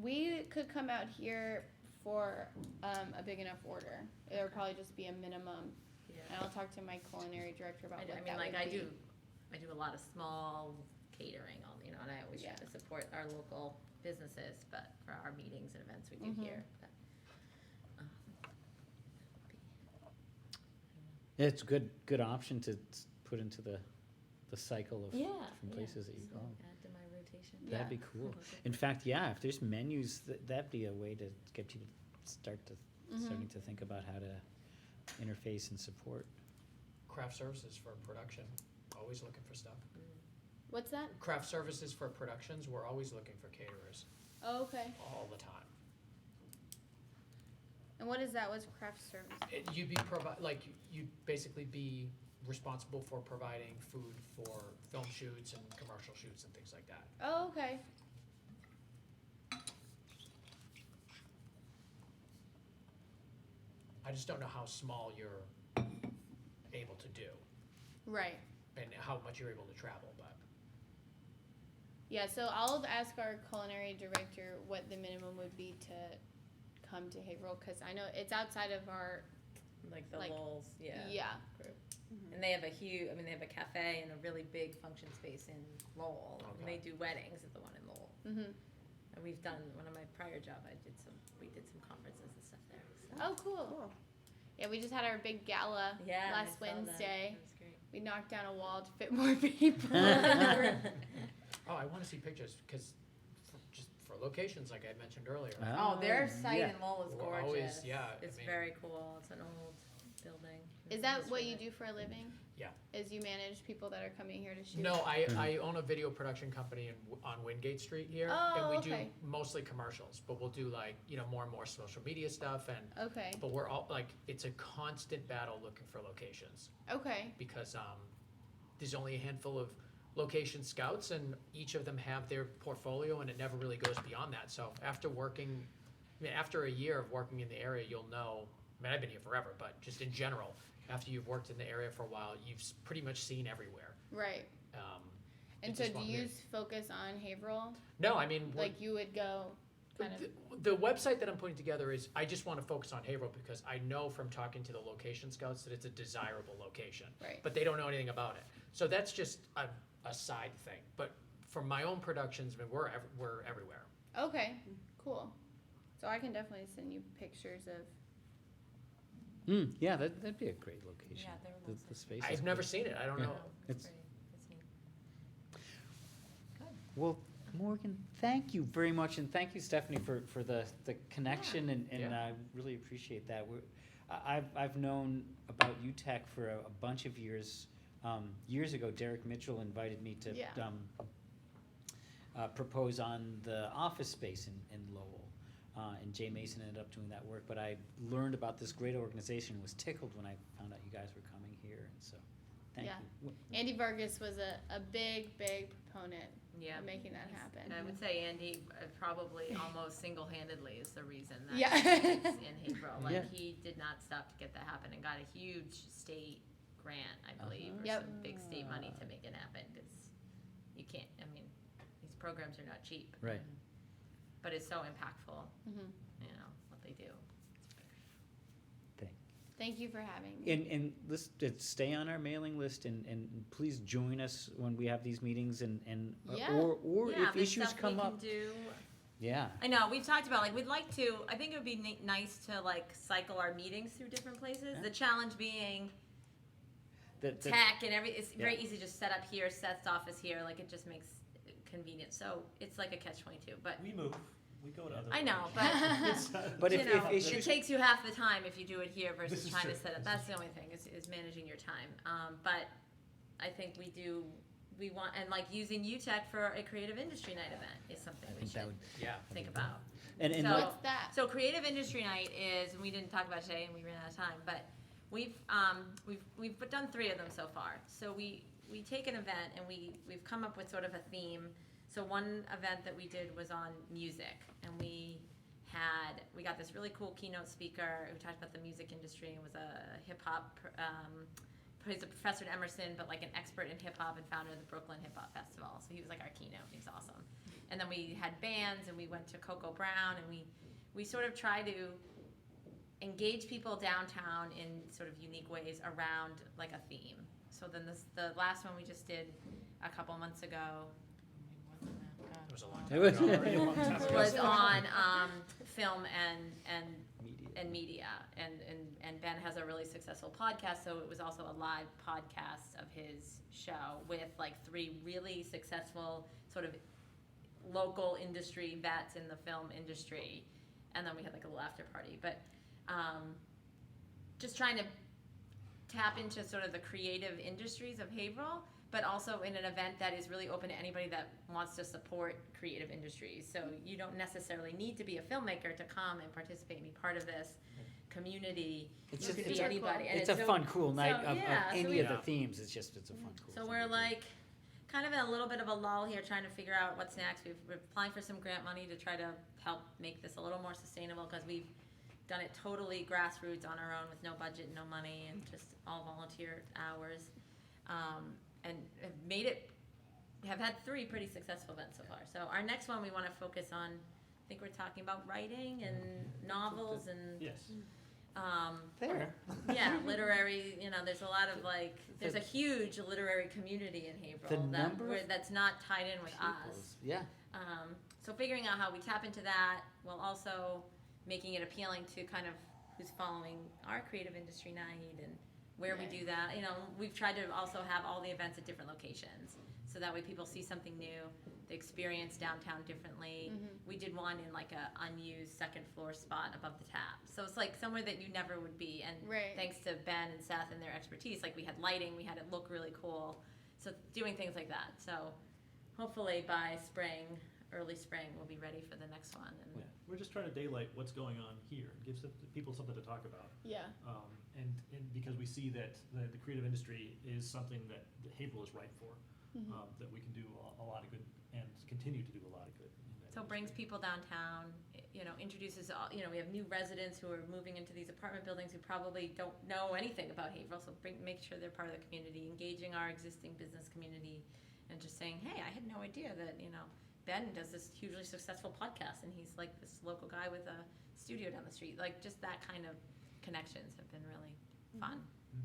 We could come out here for a big enough order. It would probably just be a minimum. Yeah. And I'll talk to my culinary director about I what mean, that like would I be. do a lot of small catering, you know, and I always try to support our local businesses, but for our meetings and events we do Mhm. here. But, Yeah, it's a good option to put into the cycle of yeah, different places that you so go. add to my rotation. That'd be cool. In fact, yeah, if there's menus, that'd be a way to get people starting to think about how to interface and support. Craft services for production, always looking for stuff. What's that? Craft services for productions, we're always looking for caterers, Oh, okay. all the time. And what is that? What's craft service? You'd be you'd basically be responsible for providing food for film shoots and commercial shoots and things like that. Oh, okay. I just don't know how small you're able to do Right. and how much you're able to travel, but Yeah, so I'll ask our culinary director what the minimum would be to come to Haverhill, because I know it's outside of our, Like the Like, Lowell's, yeah. yeah. Group. And they have they have a cafe and a really big function space in Lowell. And they do weddings at the one in Lowell. Mm-hmm. And we've done, one of my prior job, we did some conferences and stuff there. So. Oh, cool. Yeah, we just had our big gala Yeah, I last saw that. Wednesday. That was great. We knocked down a wall to fit more people. oh, I want to see pictures because just for locations like I mentioned earlier. Oh, their site yeah. in Lowell is We're gorgeous. always- yeah, I It's mean- very cool. It's an old building. Is that what you do for a living? Yeah. Is you manage people that are coming here to shoot? No, I own a video production company on Wingate Street here, Oh, and we okay. do mostly commercials, but we'll do like more and more social media stuff, and Okay. but we're all like it's a constant battle looking for locations Okay. because there's only a handful of location scouts, and each of them have their portfolio, and it never really goes beyond that. So after after a year of working in the area, you'll know. I mean, I've been here forever, but just in general, after you've worked in the area for a while, you've pretty much seen everywhere. Right. And it's so just do one you weird- focus on Haverhill? No, I mean, Like you would go kind of. the website that I'm putting together is, I just want to focus on Haverhill because I know from talking to the location scouts that it's a desirable location. Right. But they don't know anything about it. So that's just a side thing. But for my own productions, I mean, we're everywhere. Okay. Cool. So I can definitely send you pictures of. Yeah, that'd be a great location. Yeah, they're The lovely. space. I've is never good. seen it. I don't Yeah. know. It's It's- pretty. It's neat. Well, Morgan, thank you very much, and thank you, Stephanie, for the connection, and Yeah. I really appreciate that. I've known about UTech for a bunch of years. Years ago, Derek Mitchell invited me to Yeah. propose on the office space in Lowell, and Jay Mason ended up doing that work. But I learned about this great organization and was tickled when I found out you guys were coming here, and so thank Yeah. you. Andy Vargas was a big proponent Yeah. of making that happen. And I would say Andy probably almost single-handedly is the reason that Yeah. it's in Haverhill. Like Yeah. he did not stop to get that happen and got a huge state grant, I believe, or Yep. some big state money to make it happen. Because you can't. I mean, these programs are not cheap. Right. But it's so impactful. Mhm. You know what they do. Thank you for having me. And stay on our mailing list, and please join us when we have these meetings, and Yeah. or Yeah, if there's issues stuff come we up. can do. Yeah. I know, we've talked about, like, we'd like to, I think it would be nice to, like, cycle our meetings through different places. Yeah. The challenge being The- tech and it's very Yeah. easy to just set up here, Seth's office here, like, it just makes it convenient. So it's like a catch-22, but We move, we go to other. I know, locations. But you if know, issues- it takes you half the time if you do it here This versus is trying true. to set up. This That's is the only thing is managing your time. But I think we want, and like using UTech for a creative industry night event is something I we think that should would think about. And So- what- What's that? So creative industry night is, and we didn't talk about it today and we ran out of time, but we've done 3 of them so far. So we take an event and we've come up with sort of a theme. So one event that we did was on music, and we got this really cool keynote speaker who talked about the music industry and was a hip hop, he's a professor at Emerson, but like an expert in hip hop and founder of the Brooklyn Hip Hop Festival. So he was like our keynote. He was awesome. And then we had bands, and we went to Coco Brown, and we sort of try to engage people downtown in sort of unique ways around like a theme. So then the last one we just did a couple months ago. It was a long It time was- ago. Already a long time ago. Was on film and media, and Ben has a really successful podcast, so it was also a live podcast of his show with like 3 really successful sort of local industry vets in the film industry, and then we had like a little after party, but just trying to tap into sort of the creative industries of Haverhill, but also in an event that is really open to anybody that wants to support creative industries. So you don't necessarily need to be a filmmaker to come and participate and be part of this community. It's You a- could it's be a- anybody. And It's a so- fun, cool night of yeah, so any we- of the themes. It's a fun, cool. So thing we're to do. like, kind of in a little bit of a lull here, trying to figure out what's next. We're applying for some grant money to try to help make this a little more sustainable, because we've done it totally grassroots on our own with no budget, no money, and just all volunteer hours. And have had 3 pretty successful events so far. So our next one, we want to focus on, I think we're talking about writing and novels and Yes. There. yeah, literary, there's a lot of like, there's a huge literary community in Haverhill that's not tied in with us. Yeah. So figuring out how we tap into that, while also making it appealing to kind of who's following our creative industry night and where we do that. We've tried to also have all the events at different locations, so that way people see something new, they experience downtown differently. We did one in like a unused 2nd floor spot above the tap. So it's like somewhere that you never would be. And thanks to Ben and Seth and their expertise, like we had lighting, we had it look really cool. So doing things like that. So hopefully by early spring, we'll be ready for the next one. And Yeah, we're just trying to daylight what's going on here, give people something to talk about. Yeah. And because we see that the creative industry is something that Haverhill is ripe for, that we can do a lot of good and continue to do a lot of good. so it brings people downtown, introduces, we have new residents who are moving into these apartment buildings who probably don't know anything about Haverhill, so make sure they're part of the community, engaging our existing business community, and just saying, hey, I had no idea that, Ben does this hugely successful podcast, and he's like this local guy with a studio down the street. Like, just that kind of connections have been really fun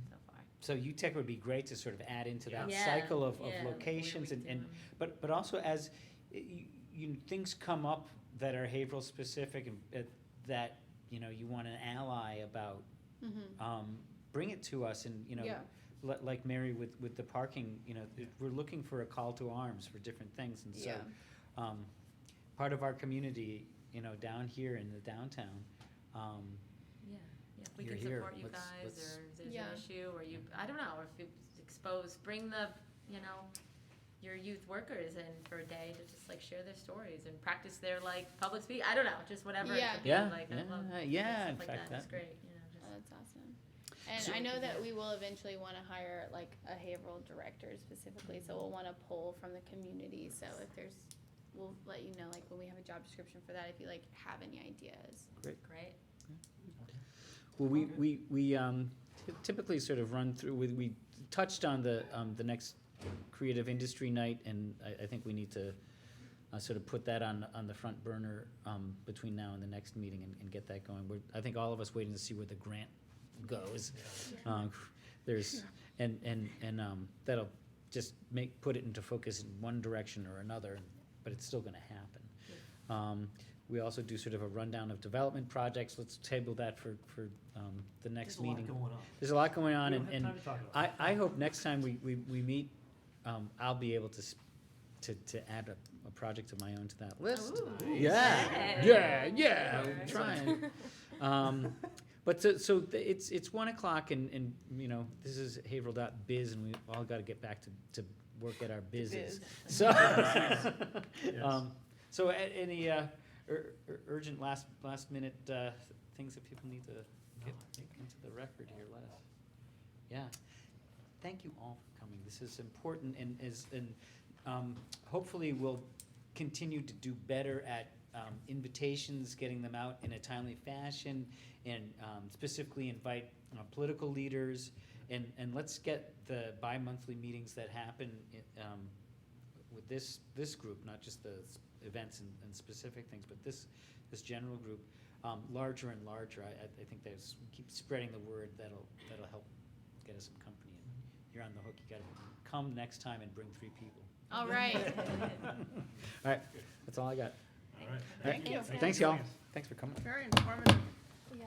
so far. So UTech would be great to sort of add into that Yeah. cycle of Yeah. locations, Where we and but also as things come up that are Haverhill specific, and that you want an ally about, bring it to us, and Yeah. like Mary with the parking, we're looking for a call to arms for different things, and so part of our community, down here in the downtown. If we You're can here. support you Let's- guys, let's- or if there's Yeah. an issue, or I don't know, or if you bring your youth workers in for a day to just like share their stories and practice their like public speak. I don't know, just whatever. Yeah. It could be, Yeah, like, I love yeah, stuff in like fact, It's that- great. Oh, that's awesome. And So- I know that we will eventually want to hire like a Haverhill director specifically, so we'll want to pull from the community. So we'll let you know like when we have a job description for that, if you like have any ideas. Great. Well, we typically sort of run through, we touched on the next creative industry night, and I think we need to sort of put that on the front burner between now and the next meeting, and get that going. I think all of us waiting to see where the grant goes. There's, and that'll just put it into focus in one direction or another, but it's still gonna happen. We also do sort of a rundown of development projects. Let's table that for the next meeting. There's a lot going on, We don't have and time to talk about I hope next time we meet, I'll be able to add a project of my own to that list. Ooh. Yeah, Hey. yeah, Alright. I'm trying. But it's 1 o'clock and, you know, this is Haverhill.biz and we all gotta get back to work at our bizzes. So, so any urgent last minute things that people need to get into the record here, let us. Yeah. Thank you all for coming. This is important and hopefully we'll continue to do better at invitations, getting them out in a timely fashion, and specifically invite political leaders, and let's get the bi-monthly meetings that happen with this group, not just the events and specific things, but this general group, larger and larger. I think there's keep spreading the word that'll help get us some company. And you're on the hook. You got to come next time and bring 3 people. All right. All right, that's all I got. All right. Thank you. Thanks, y'all. Thanks for coming. Very informative. Yeah.